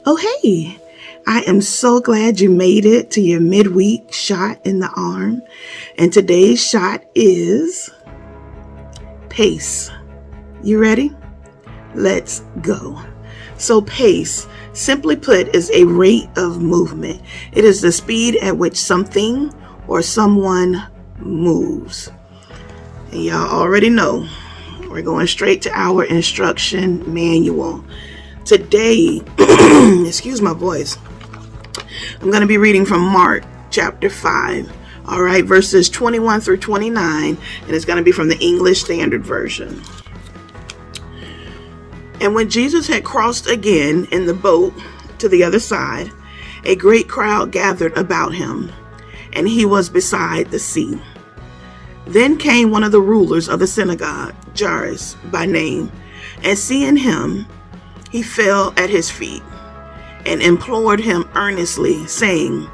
Oh, hey, I am so glad you made it to your midweek shot in the arm. And today's shot is pace. You ready? Let's go. So pace, simply put, is a rate of movement. It is the speed at which something or someone moves. And y'all already know we're going straight to our instruction manual. Today, excuse my voice, I'm going to be reading from Mark chapter 5, all right, verses 21 through 29, and it's going to be from the English Standard Version. And when Jesus had crossed again in the boat to the other side, a great crowd gathered about him, and he was beside the sea. Then came one of the rulers of the synagogue, Jairus by name, and seeing him, he fell at his feet and implored him earnestly, saying,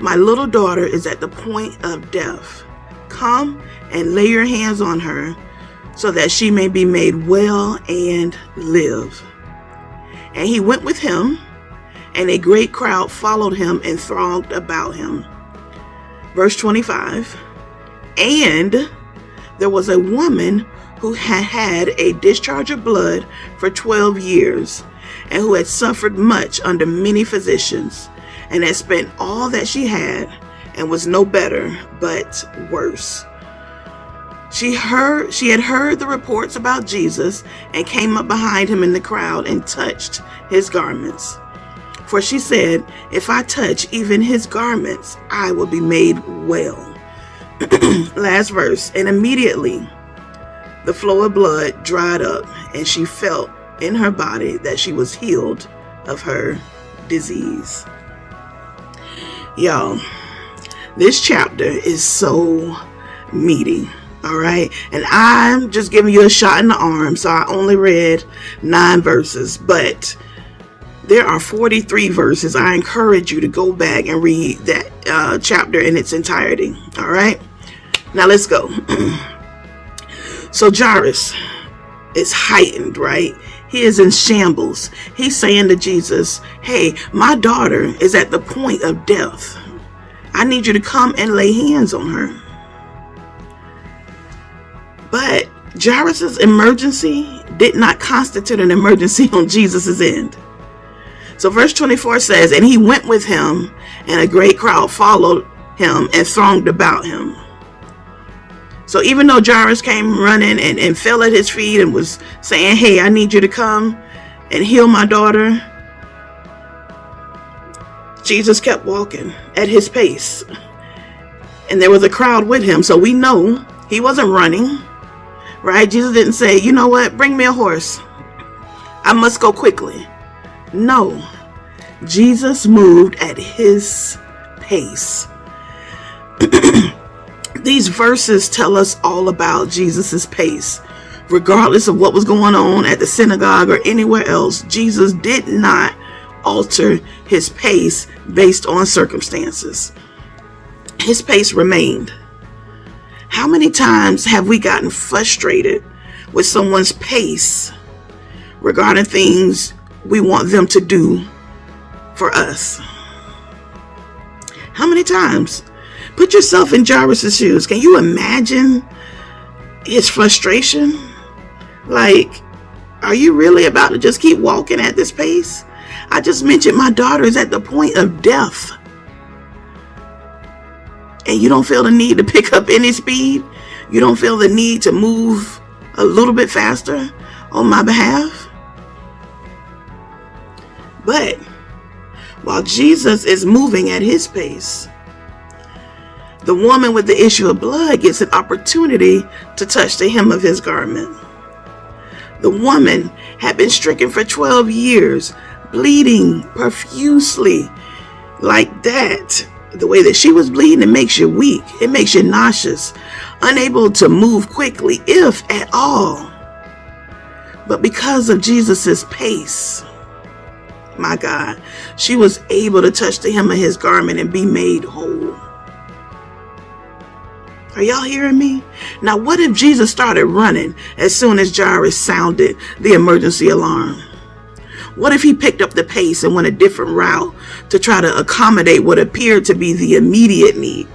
"My little daughter is at the point of death. Come and lay your hands on her, so that she may be made well and live." And he went with him, and a great crowd followed him and thronged about him. Verse 25, and there was a woman who had had a discharge of blood for 12 years, and who had suffered much under many physicians, and had spent all that she had, and was no better, but worse. She had heard the reports about Jesus, and came up behind him in the crowd and touched his garments. For she said, "If I touch even his garments, I will be made well." Last verse. And immediately the flow of blood dried up, and she felt in her body that she was healed of her disease. Y'all, this chapter is so meaty. All right. And I'm just giving you a shot in the arm. So I only read 9 verses, but there are 43 verses. I encourage you to go back and read that chapter in its entirety. All right. Now let's go. So Jairus is heightened, right? He is in shambles. He's saying to Jesus, "Hey, my daughter is at the point of death. I need you to come and lay hands on her." But Jairus' emergency did not constitute an emergency on Jesus' end. So verse 24 says, "And he went with him, and a great crowd followed him and thronged about him." So even though Jairus came running and fell at his feet and was saying, "Hey, I need you to come and heal my daughter," Jesus kept walking at his pace. And there was a crowd with him. So we know he wasn't running, right? Jesus didn't say, "You know what? Bring me a horse. I must go quickly." No, Jesus moved at his pace. These verses tell us all about Jesus's pace. Regardless of what was going on at the synagogue or anywhere else, Jesus did not alter his pace based on circumstances. His pace remained. How many times have we gotten frustrated with someone's pace regarding things we want them to do for us? How many times? Put yourself in Jairus' shoes. Can you imagine his frustration? Like, are you really about to just keep walking at this pace? I just mentioned my daughter is at the point of death. And you don't feel the need to pick up any speed? You don't feel the need to move a little bit faster on my behalf? But while Jesus is moving at his pace, the woman with the issue of blood gets an opportunity to touch the hem of his garment. The woman had been stricken for 12 years, bleeding profusely like that. The way that she was bleeding, it makes you weak. It makes you nauseous, unable to move quickly, if at all. But because of Jesus's pace, my God, she was able to touch the hem of his garment and be made whole. Are y'all hearing me? Now, what if Jesus started running as soon as Jairus sounded the emergency alarm? What if he picked up the pace and went a different route to try to accommodate what appeared to be the immediate need?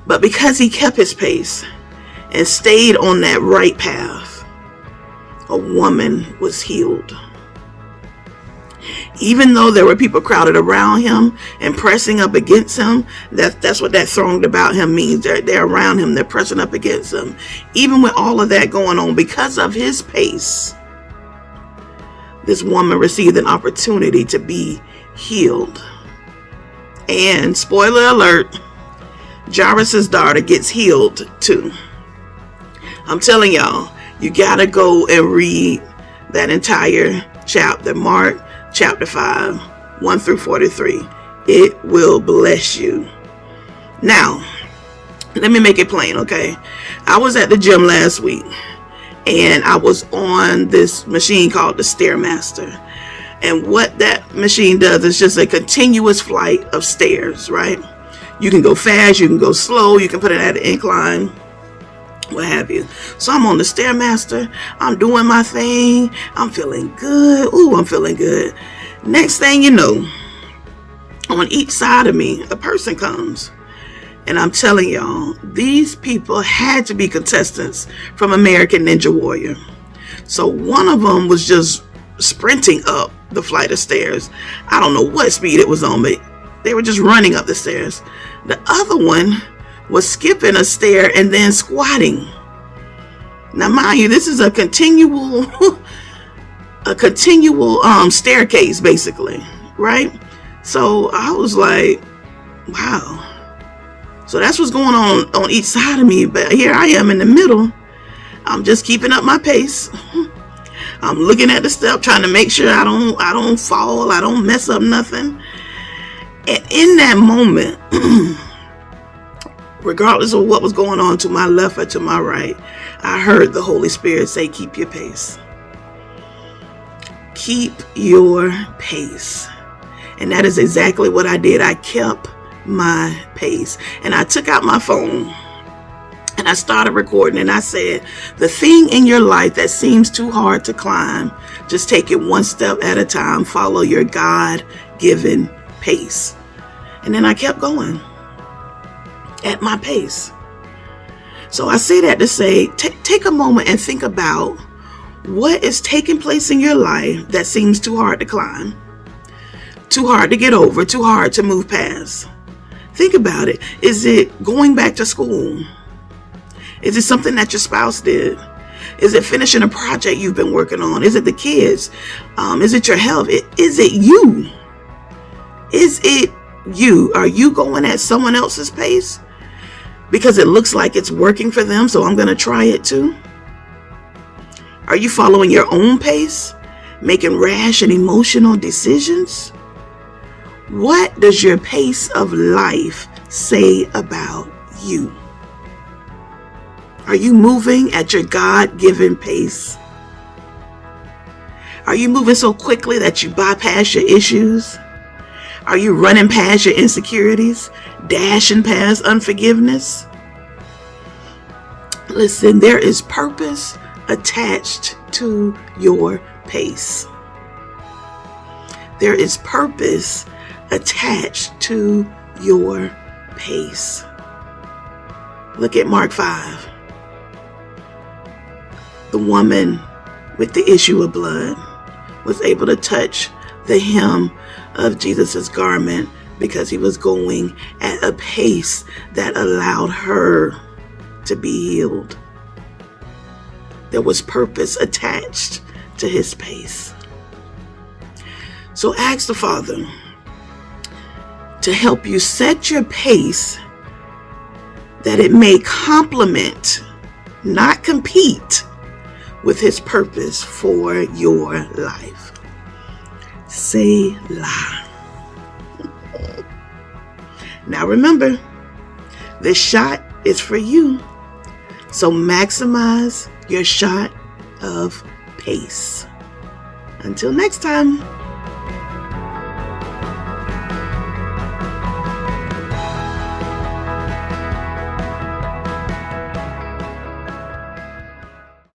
But because he kept his pace and stayed on that right path, a woman was healed. Even though there were people crowded around him and pressing up against him, that's what that thronged about him means. They're around him, they're pressing up against him. Even with all of that going on, because of his pace, this woman received an opportunity to be healed. And spoiler alert, Jairus' daughter gets healed too. I'm telling y'all, you gotta go and read that entire chapter, Mark chapter 5, 1 through 43. It will bless you. Now, let me make it plain, okay? I was at the gym last week, and I was on this machine called the Stairmaster. And what that machine does is just a continuous flight of stairs, right? You can go fast, you can go slow, you can put it at an incline, what have you. So I'm on the Stairmaster, I'm doing my thing, I'm feeling good. Ooh, I'm feeling good. Next thing you know, on each side of me, a person comes. And I'm telling y'all, these people had to be contestants from American Ninja Warrior. So one of them was just sprinting up the flight of stairs. I don't know what speed it was on, but they were just running up the stairs. The other one was skipping a stair and then squatting. Now, mind you, this is a continual staircase, basically, right? So I was like, wow. So that's what's going on each side of me. But here I am in the middle. I'm just keeping up my pace. I'm looking at the step, trying to make sure I don't fall, I don't mess up nothing. And in that moment, regardless of what was going on to my left or to my right, I heard the Holy Spirit say, keep your pace. Keep your pace. And that is exactly what I did. I kept my pace. And I took out my phone and I started recording, and I said, the thing in your life that seems too hard to climb, just take it one step at a time. Follow your God-given pace. And then I kept going at my pace. So I say that to say, take a moment and think about what is taking place in your life that seems too hard to climb, too hard to get over, too hard to move past. Think about it. Is it going back to school? Is it something that your spouse did? Is it finishing a project you've been working on? Is it the kids? Is it your health? Is it you? Is it you? Are you going at someone else's pace because it looks like it's working for them, so I'm going to try it too? Are you following your own pace, making rash and emotional decisions? What does your pace of life say about you? Are you moving at your God-given pace? Are you moving so quickly that you bypass your issues? Are you running past your insecurities, dashing past unforgiveness? Listen, there is purpose attached to your pace. There is purpose attached to your pace. Look at Mark 5. The woman with the issue of blood was able to touch the hem of Jesus's garment because he was going at a pace that allowed her to be healed. There was purpose attached to his pace. So ask the Father to help you set your pace that it may complement, not compete, with his purpose for your life. Selah. Now remember, this shot is for you. So maximize your shot of pace. Until next time.